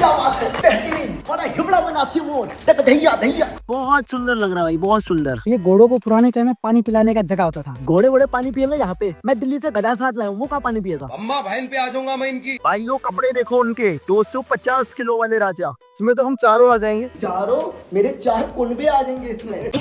क्या बात है, बेहतरीन, बड़ा हिबड़ा बनाती हूँ। देख धैया धैया, बहुत सुंदर लग रहा है भाई, बहुत सुंदर। ये घोड़ों को पुराने टाइम में पानी पिलाने का जगह होता था। घोड़े वोड़े पानी पिएंगे यहाँ पे? मैं दिल्ली से गधा साथ लाया हूँ, वो कहाँ पानी पिएगा? अम्मा बहन पे आ जाऊंगा मैं इनकी। भाइयों कपड़े देखो उनके, 250 किलो वाले राजा। इसमें तो हम चारों आ जाएंगे। चारों? मेरे 4 कुनबे आ जाएंगे इसमें।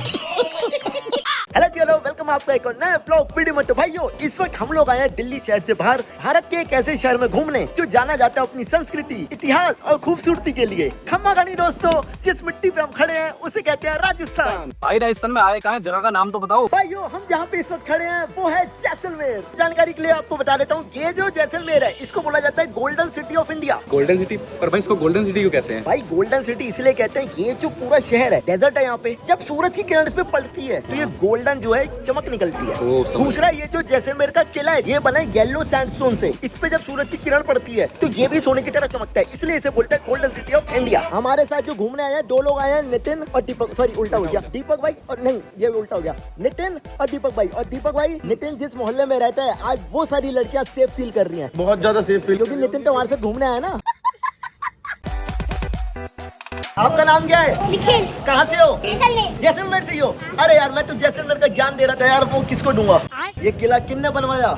हेलो जी, हेलो, वेलकम आपका एक और नए व्लॉग वीडियो में। तो भाइयों इस वक्त हम लोग आए हैं दिल्ली शहर से बाहर, भारत के एक ऐसे शहर में घूमने जो जाना जाता है अपनी संस्कृति, इतिहास और खूबसूरती के लिए। खम्मा गानी दोस्तों, जिस मिट्टी पे हम खड़े हैं उसे कहते हैं राजस्थान। भाई राजस्थान में आए कहाँ हैं? जगह का नाम तो बताओ। भाइयों हम जहाँ पे इस वक्त खड़े हैं वो है जैसलमेर। जानकारी के लिए आपको बता देता हूँ, ये जो जैसलमेर है इसको बोला जाता है golden city of India. Golden city? पर भाई इसको गोल्डन सिटी क्यों कहते हैं? भाई गोल्डन सिटी इसलिए कहते हैं, ये जो पूरा शहर है डेजर्ट है, यहाँ पे जब सूरज की किरण इस पे पड़ती है तो ये गोल्डन जो है चमक निकलती है। दूसरा ये जो जैसलमेर का किला है ये बना है येलो सैंडस्टोन से, इस पे जब सूरज की किरण पड़ती है तो ये भी सोने की तरह चमकता है, इसलिए इसे बोलते हैं गोल्डन सिटी ऑफ इंडिया। हमारे साथ जो घूमने आए हैं 2 लोग आए हैं, नितिन और दीपक। सॉरी उल्टा हो गया, दीपक भाई और नहीं ये उल्टा हो गया, नितिन और दीपक भाई। और दीपक भाई, नितिन जिस मोहल्ले में रहता है आज वो सारी लड़कियां सेफ फील कर रही हैं, बहुत ज्यादा सेफ फील, क्योंकि नितिन तो हमारे साथ घूमने आया ना। आपका नाम क्या है? निखिल। कहाँ से हो? जैसलमेर। जैसलमेर से ही हो? अरे यार मैं तो जैसलमेर का ज्ञान दे रहा था यार, वो किसको दूंगा? ये किला किसने बनवाया?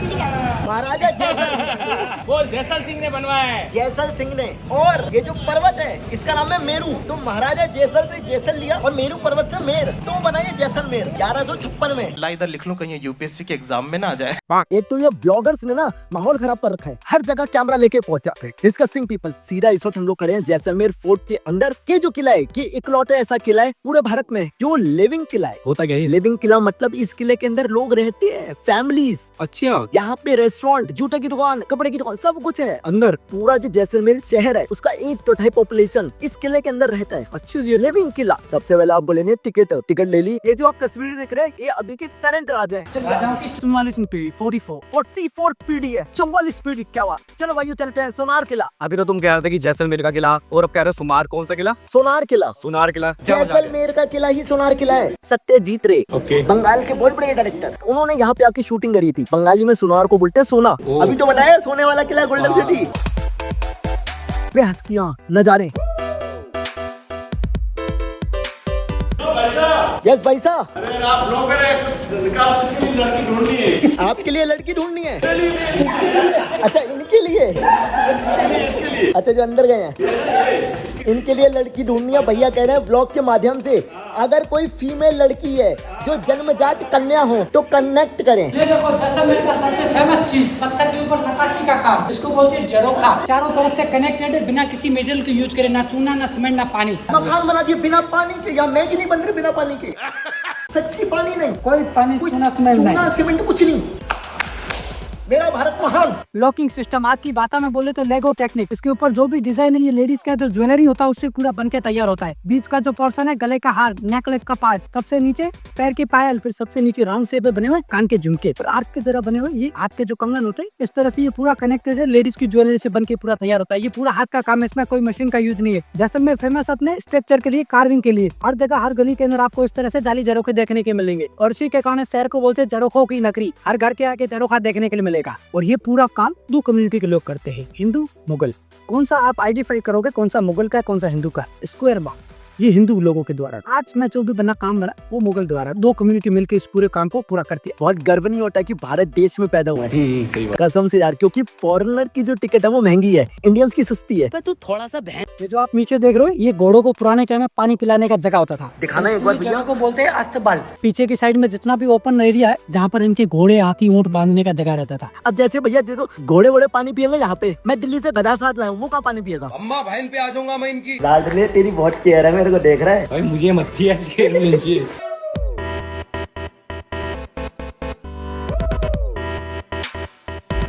महाराजा जैसल। बोल, जैसल सिंह ने बनवाया है। जैसल सिंह ने। और ये जो पर्वत है इसका नाम है मेरू, तो महाराजा जैसल से जैसल लिया और मेरू पर्वत से मेर, तो बना ये जैसलमेर 1156 में। ला इधर लिख लूं कहीं यूपीएससी के एग्जाम में ना आ जाए। एक तो ये ब्लॉगर्स ने ना माहौल खराब कर रखा है, हर जगह कैमरा लेके पहुंच जाते हैं। डिस्कसिंग पीपल, सीधा इस वक्त हम लोग खड़े हैं जैसलमेर फोर्ट के अंदर। ये जो किला है कि इकलौता ऐसा किला है पूरे भारत में जो लिविंग किला है। होता क्या है? लिविंग किला मतलब इस किले के अंदर लोग रहते हैं, फैमिलीज। अच्छा, यहाँ पे रेस्टोरेंट, जूते की दुकान, कपड़े की दुकान, सब कुछ है अंदर। पूरा जो जैसलमेर शहर है उसका 1/4 पॉपुलेशन इस किले के अंदर रहता है। अच्छी ये लिविंग किला। सबसे पहले आप बोलेंगे टिकट ले ली। ये जो आप तस्वीर देख रहे हैं ये अभी के करंट राजा है। राजाओं की 44 पीढ़ी, 44 पीढ़ी है, 44 पीढ़ी। क्या बात। चलो भाइयों चलते हैं सोनार किला। अभी तो तुम कह रहे थे कि जैसलमेर का किला, और अब कह रहे हो सुमार। कौन सा किला? सोनार किला। सुनार किला। जैसलमेर का किला ही सोनार किला है। सत्यजीत रे, ओके। बंगाल के बहुत बड़े डायरेक्टर, उन्होंने यहाँ पे आके शूटिंग करी थी। बंगाली में सोनार को बोलते हैं सोना। अभी तो बताया सोने वाला किला गोल्डन सिटी। हस्कियां, नजारे। यस भाई साहब, आप लोग उसके लिए लड़की ढूंढनी है। आपके लिए लड़की ढूंढनी है? अच्छा इनके लिए? इसके लिए अच्छा जो अंदर गए हैं इनके लिए लड़की ढूंढनी है। भैया कह रहे हैं ब्लॉग के माध्यम से अगर कोई फीमेल लड़की है जो जन्मजात कन्या हो तो कनेक्ट करें। ये देखो जैसलमेर का सबसे फेमस चीज, पत्थर के ऊपर नक्काशी का काम, इसको बोलते हैं जरोखा। चारों तरफ से कनेक्टेड है, बिना किसी मेटेरियल के यूज करे, ना चूना ना सीमेंट ना पानी। मकान बना दिए बिना पानी के, या मैगी नहीं बन रही बिना पानी के। सच्ची पानी नहीं, कोई पानी चूना सीमेंट नहीं। चूना सीमेंट कुछ नहीं। मेरा भारत महान। लॉकिंग सिस्टम आज की बातों में बोले तो लेगो टेक्निक। इसके ऊपर जो भी डिजाइन है ये लेडीज का जो ज्वेलरी होता है उससे पूरा बनके तैयार होता है। बीच का जो पोर्शन है गले का हार, नेकलेस का पार्ट, सबसे नीचे पैर के पायल, फिर सबसे नीचे राउंड शेप में बने हुए कान के झुमके, फिर आर्क की तरह बने हुए ये हाथ के जो कंगन होते हैं। इस तरह से ये पूरा कनेक्टेड है, लेडीज की ज्वेलरी से बनके पूरा तैयार होता है। ये पूरा हाथ का काम है, इसमें कोई मशीन का यूज नहीं है। जैसलमेर फेमस अपने स्ट्रक्चर के लिए, कार्विंग के लिए। हर जगह हर गली के अंदर आपको इस तरह से जाली जरोखे देखने के मिलेंगे, और इसी के कारण शहर को बोलते हैं जरोखों की नगरी। हर घर के आगे जरोखा देखने के लिए मिलेगा। और ये पूरा काम 2 कम्युनिटी के लोग करते हैं, हिंदू मुगल। कौन सा आप आइडेंटिफाई करोगे कौन सा मुगल का है कौन सा हिंदू का? स्क्वायर बॉक्स ये हिंदू लोगों के द्वारा, आज में जो भी बना काम बना वो मुगल द्वारा। 2 कम्युनिटी मिलकर इस पूरे काम को पूरा करती है। बहुत गर्व नहीं होता कि भारत देश में पैदा हुआ है, कसम से यार, क्योंकि फॉरेनर की जो टिकट है वो महंगी है, इंडियंस की सस्ती है। तो थोड़ा सा ये जो आप नीचे देख रहे हो ये घोड़ों को पुराने टाइम में पानी पिलाने का जगह होता था। दिखाना एक बार इस भैया। जगह को बोलते हैं अस्तबल। पीछे की साइड में जितना भी ओपन एरिया है जहाँ पर इनके घोड़े, हाथी, ऊंट बांधने का जगह रहता था। अब जैसे भैया देखो घोड़े वोड़े पानी पिएंगे यहाँ पे, मैं दिल्ली से गधा साथ लाया हूँ, वो कहाँ पानी पिएगा? अम्मा बहन पे आ जाऊंगा मैं इनकी। लाडले तेरी बहुत केयर है, मेरे को देख रहा है। मुझे मत ऐसी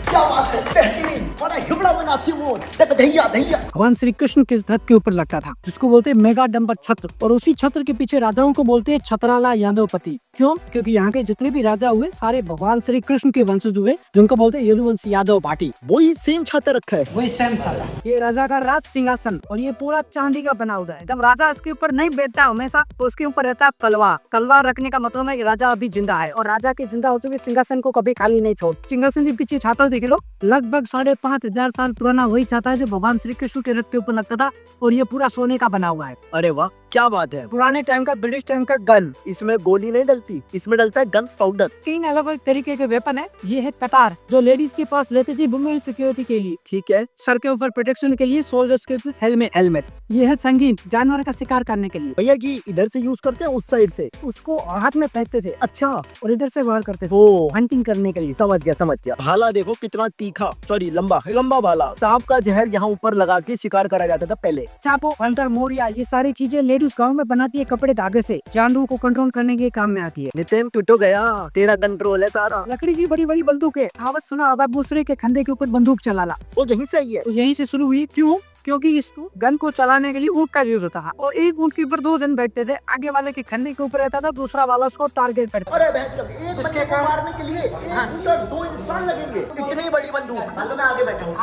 क्या बात है, बेहतरीन, बड़ा हिबड़ा बनाती हूँ। देख धैया धैया। भगवान श्री कृष्ण के रथ के ऊपर लगता था, जिसको बोलते हैं मेगा डंबर छत्र। और उसी छत्र के पीछे राजाओं को बोलते हैं छत्राला यादवपति। क्यों? क्योंकि यहाँ के जितने भी राजा हुए सारे भगवान श्री कृष्ण के वंशज हुए, जिनको बोलते हैं यदुवंश यादव पार्टी। वही सेम छाता रखा है। वही सेम था। ये राजा का राज सिंहासन, और ये पूरा चांदी का बना हुआ है। जब राजा इसके ऊपर नहीं बैठता हमेशा तो उसके ऊपर रहता है कलवा। कलवा रखने का मतलब है कि राजा अभी जिंदा है, और राजा के जिंदा होते हुए सिंहासन को कभी खाली नहीं छोड़। सिंहासन के पीछे छाता देख लो, लगभग 5,500 साल पुराना वही वही चाहता है जो भगवान श्री कृष्ण के रथ के ऊपर लगता था, और ये पूरा सोने का बना हुआ है। अरे वाह, क्या बात है। पुराने टाइम का, ब्रिटिश टाइम का गन। इसमें गोली नहीं डलती, इसमें डलता है गन पाउडर। 3 अलग अलग तरीके के वेपन है। ये है कटार, जो लेडीज के पास लेते थे वुमेन सिक्योरिटी के लिए। ठीक है। सर के ऊपर प्रोटेक्शन के लिए, सोल्जर्स के ऊपर हेलमेट। ये है संगीन, जानवर का शिकार करने के लिए। भैया की इधर से यूज करते हैं, उस साइड से। उसको हाथ में पहनते थे। अच्छा, और इधर से वार करते थे ओ हंटिंग करने के लिए। समझ गया। भाला देखो कितना तीखा, सॉरी लंबा भाला। सांप का जहर यहाँ ऊपर लगा के शिकार करा जाता था पहले। चापो, हंटर, मोरिया, ये सारी चीजें लेडीज गाँव में बनाती है कपड़े धागे से। जानवरों को कंट्रोल करने के काम में आती है। नितिन टूटो गया, तेरा कंट्रोल है सारा। लकड़ी की बड़ी बड़ी बंदूक है। आवाज सुना होगा, दूसरे के कंधे के ऊपर बंदूक चलाना। वो यहीं से ही है। तो यहीं से शुरू हुई। क्यों? क्योंकि इसको गन को चलाने के लिए ऊंट का यूज होता था, और एक ऊंट के ऊपर 2 जन बैठते थे। आगे वाले के खन्ने के ऊपर रहता था, दूसरा वाला उसको टारगेट करता था। अरे भैंस कभी एक बंदे को मारने के लिए एक या 2 इंसान लगेंगे। इतनी बड़ी बंदूक। मान लो मैं आगे बैठा हूँ,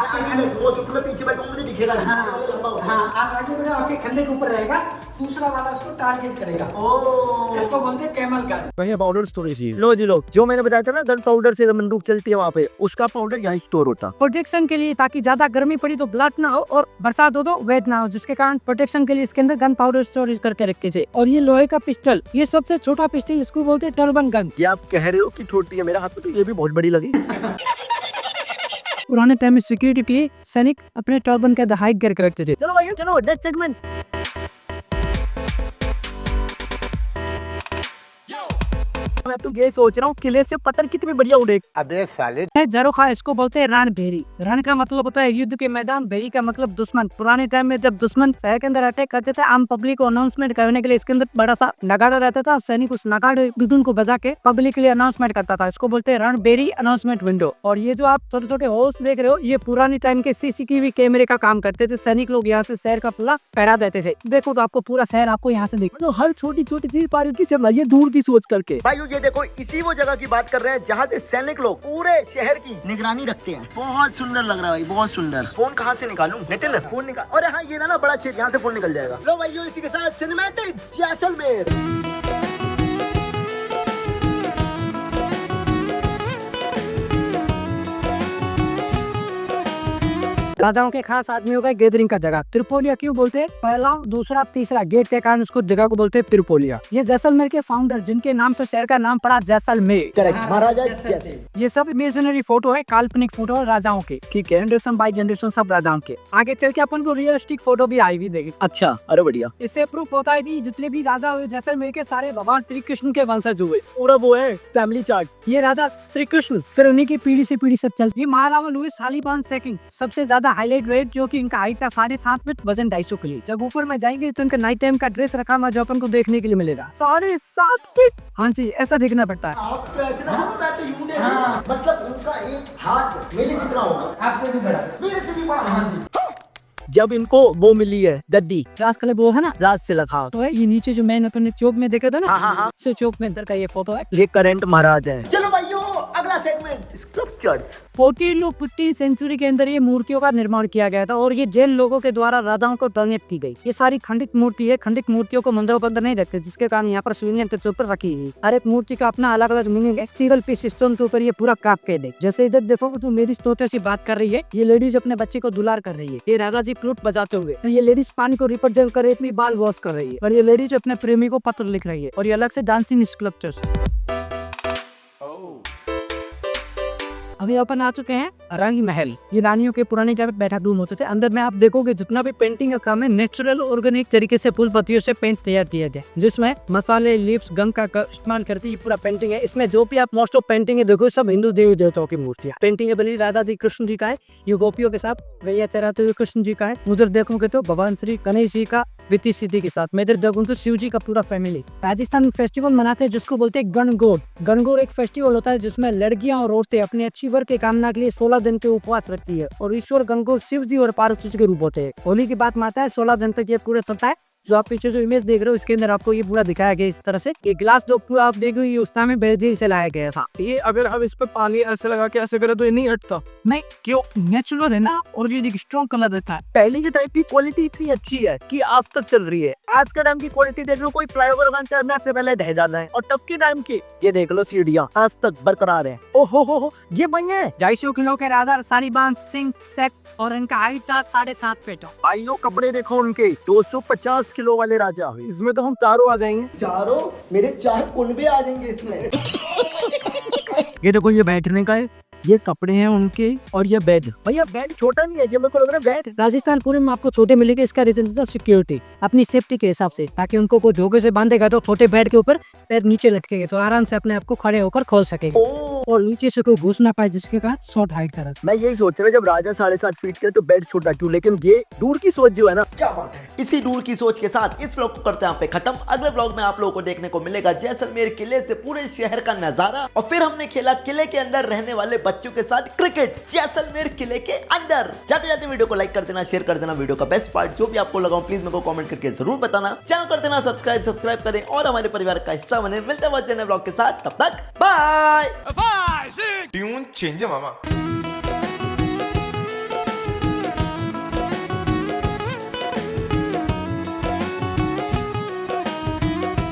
मैं पीछे बैठा हूँ, मुझे दिखेगा नहीं। लंबा होगा। हाँ, आप आगे बढ़ो, आपके खन्ने के ऊपर रहेगा, दूसरा वाला उसको टारगेट करेगा। इसको बोलते हैं कैमल गन। भैया पाउडर स्टोरेज ही लो जी लो, जो मैंने बताया था ना गन पाउडर से बंदूक चलती है वहाँ पे, उसका पाउडर यहाँ स्टोर होता। प्रोटेक्शन के लिए, ताकि ज्यादा गर्मी पड़ी तो ब्लड ना हो और बरसात हो तो वेट ना हो, जिसके कारण प्रोटेक्शन के लिए इसके अंदर गन पाउडर स्टोरेज करके रखते थे। और ये लोहे का पिस्टल, ये सबसे छोटा पिस्टल, इसको बोलते हैं टर्बन गन। ये आप कह रहे हो कि छोटी है, मेरा हाथ में तो ये भी बहुत बड़ी लगी। पुराने टाइम में सिक्योरिटी के लिए सैनिक अपने टर्बन के हाइड करके रखते थे। चलो भाई चलो, नेक्स्ट सेगमेंट। मैं तो ये सोच रहा हूँ किले से पत्थर कितनी बढ़िया उड़े। अबे साले है जरोखा, इसको बोलते हैं रण भेरी। रण का मतलब होता है युद्ध के मैदान, भेरी का मतलब दुश्मन। पुराने टाइम में जब दुश्मन शहर के अंदर अटैक करते थे, आम पब्लिक को अनाउंसमेंट करने के लिए इसके अंदर बड़ा सा नगाड़ा रहता था। सैनिक उस नगाड़े धुन को बजा के पब्लिक के लिए अनाउंसमेंट करता था। इसको बोलते हैं रण भेरी अनाउंसमेंट विंडो। और ये जो आप छोटे छोटे होल्स देख रहे हो, ये पुराने टाइम के सीसीटीवी कैमरे का काम करते थे। सैनिक लोग यहाँ से शहर का पूरा पहरा देते थे। देखो तो आपको पूरा शहर आपको यहाँ से दिख, तो हर छोटी छोटी चीज बारीकी से ये दूर की सोच करके। भाइयों ये देखो, इसी वो जगह की बात कर रहे हैं जहाँ से सैनिक लोग पूरे शहर की निगरानी रखते हैं। बहुत सुंदर लग रहा है भाई, बहुत सुंदर। फोन कहाँ से निकालूं? नितिन फोन निकाल। अरे हाँ, ये ना बड़ा छेद, यहाँ से फोन निकल जाएगा। लो भाइयों, इसी के साथ सिनेमैटिक जैसलमेर। राजाओं के खास आदमियों का गैदरिंग का जगह। त्रिपोलिया क्यों बोलते हैं? पहला, दूसरा, तीसरा गेट के कारण उसको जगह को बोलते हैं त्रिपोलिया। ये जैसलमेर के फाउंडर, जिनके नाम से शहर का नाम पड़ा जैसलमेर। करेक्ट, महाराजा जैसलमेर। ये सब इमेजिनरी फोटो है, काल्पनिक फोटो है राजाओं के। ठीक है, जनरेशन बाय जनरेशन सब राजाओं के। आगे चल के अपन को रियलिस्टिक फोटो भी आई हुई देगी। अच्छा, अरे बढ़िया। इससे प्रूफ होता है कि जितने भी राजा हुए जैसलमेर के, सारे भगवान श्री कृष्ण के वंशज हुए। पूरा वो है फैमिली चार्ट। ये राजा श्री कृष्ण, फिर उन्हीं की पीढ़ी से पीढ़ी सब चलती। ये महाराजा लुईस हालीबान सेकंड, सबसे ज्यादा हाईलाइट रेट, जो कि इनका हाइट था 7.5 फीट, वजन 250 किलो। जब ऊपर में जाएंगे तो इनका नाइट टाइम का ड्रेस रखा हुआ जो अपन को देखने के लिए मिलेगा 7.5 फीट। हाँ जी, ऐसा देखना पड़ता है। आप तो ऐसे ना बोलो, मैं तो यूं ने मतलब उनका एक हाथ मेरे जितना होगा, आपसे भी बड़ा, मेरे से भी बड़ा। हाँ जी। जब इनको वो मिली है गद्दी, राज कले वो है ना, राज से लखा तो है ये नीचे जो मैंने अपने चौक में देखा था ना, हाँ। उस चौक में अंदर का ये फोटो है। ये करंट महाराज है। चलो भाइयों, अगला सेगमेंट स्कल्पचर्स। 14 और 15 सेंचुरी के अंदर ये मूर्तियों का निर्माण किया गया था, और ये जैन लोगों के द्वारा राजाओं को डोनेट की गई। ये सारी खंडित मूर्ति है। खंडित मूर्तियों को मंदिरों पर नहीं रखते, जिसके कारण यहाँ पर शिवलिंग के ऊपर रखी गई। हर एक मूर्ति का अपना अलग अलग मीनिंग है। सिंगल पीस स्टोन के ऊपर ये पूरा काप के दे। जैसे इधर देखो तो लेडीज तोते से बात कर रही है, ये लेडीज अपने बच्चे को दुलार कर रही है। ये राजा जी फ्लूट बजाते हुए, ये लेडीज पानी को रिप्रेजेंट कर अपनी बाल वॉश कर रही है, और ये लेडीज अपने प्रेमी को पत्र लिख रही है, और ये अलग से डांसिंग स्कल्पचर्स। अभी अपन आ चुके हैं रंग महल। ये रानियों के पुराने टाइम पे बैठक रूम होते थे। अंदर में आप देखोगे जितना भी पेंटिंग का काम है, नेचुरल ऑर्गेनिक तरीके से फूल पत्तियों से पेंट तैयार किया गया, जिसमें मसाले, लिप्स, गंग का इस्तेमाल करती है पूरा पेंटिंग है। इसमें जो भी आप मोस्ट ऑफ पेंटिंग है देखो, सब हिंदू देवी देवताओं की मूर्तियां। पेंटिंग है बनी राधा जी कृष्ण जी का है, ये गोपियों के साथ गैया चराते हुए कृष्ण जी का है। उधर देखोगे तो भगवान श्री गणेश जी का वित्तीय सिद्धि के साथ में। इधर देखोगे तो शिव जी का पूरा फैमिली। राजस्थान फेस्टिवल मनाते हैं जिसको बोलते हैं गणगौर। गणगौर एक फेस्टिवल होता है जिसमें लड़कियां और औरतें अपनी अच्छी वर्क की कामना के लिए 16 दिन के उपवास रखती है, और ईश्वर गणगौर शिव जी और पार्वती जी के रूप होते हैं। होली की बात माता है, 16 दिन तक ये पूरा चलता है। जो आप पीछे जो इमेज देख रहे हो इसके अंदर आपको ये पूरा दिखाया गया इस तरह से। ये ग्लास जो पूरा आप देख रहे हो ये उस टाइम में बेल्जियम से लाया गया था। ये अगर हम इस पे पानी ऐसे लगा के ऐसे करें तो ये नहीं हटता? नहीं, क्यों, नेचुरल है ना, और ये स्ट्रॉन्ग कलर रहता है। पहले के टाइप की क्वालिटी इतनी अच्छी है कि आज तक चल रही है। आज के टाइम की क्वालिटी देख लो, कोई फ्लाईओवर बन करने से पहले ढह जाना है, और तब के टाइम की ये देख लो सीढ़ियाँ आज तक बरकरार है। ओहो हो, ये बन है 250 किलो के राधा सारीबान सिंह सेक, और इनका हाइट था 7.5 फीट। भाइयों कपड़े देखो उनके, 250 किलो वाले राजा। इसमें तो हम चारों आ जाएंगे। चारों मेरे 4 कुनबे आ जाएंगे इसमें। ये देखो, ये बैठने का है, ये कपड़े हैं उनके, और ये बेड। भैया बेड छोटा नहीं है, जो मेरे को लग रहा है बेड। राजस्थान पूरे में आपको छोटे मिलेंगे, इसका रीजन था सिक्योरिटी, अपनी सेफ्टी के हिसाब से, ताकि उनको कोई धोखे से बांधेगा तो छोटे बेड के ऊपर पैर नीचे लटकेंगे तो आराम से अपने आप को खड़े होकर खोल सकेंगे, और नीचे से कोई घुस ना पाए, जिसके कारण शॉर्ट हाइट करा। मैं यही सोच रहा, जब राजा 7.5 फीट के तो बेड छोटा क्यों, लेकिन ये दूर की सोच जो है ना, क्या बात है। इसी दूर की सोच के साथ इस व्लॉग को करते हैं यहाँ पे खत्म। अगले व्लॉग में आप लोगों को देखने को मिलेगा जैसलमेर किले से पूरे शहर का नजारा, और फिर हमने खेला किले के अंदर रहने वाले बच्चों के साथ क्रिकेट जैसलमेर किले के अंदर। जाते जाते वीडियो को लाइक कर देना, शेयर कर देना। वीडियो का बेस्ट पार्ट जो भी आपको लगा प्लीज मेरे को कमेंट करके जरूर बताना। चैनल कर देना सब्सक्राइब करें और हमारे परिवार का हिस्सा बने। मिलते हैं बहुत जल्द व्लॉग के साथ, तब तक बाय। ट्यून चेंज मामा।